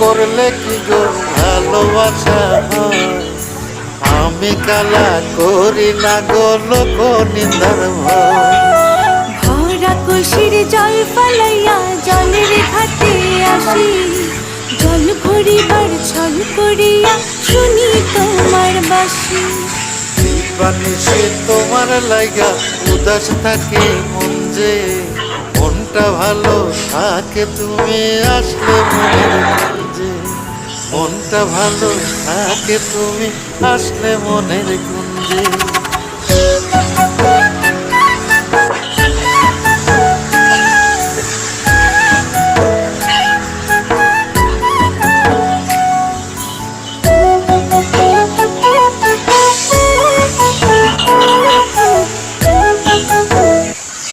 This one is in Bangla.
করলে কি গো ভালোবাসা হয়? আমি কালা করি না গো লোক নিন্দার ভয়। ভরা কলসির জল ফালাইয়া জলের ঘাটে আসি, জল ভরিবার ছল করিয়া শুনি তোমার বাঁশি। দিবানিশি তোমার লাইগা উদাস থাকে মন যে, মনটা ভালো থাকে তুমি আসলে মনের কুঞ্জে। মনটা ভালো থাকে তুমি আসলে মনের কুঞ্জে।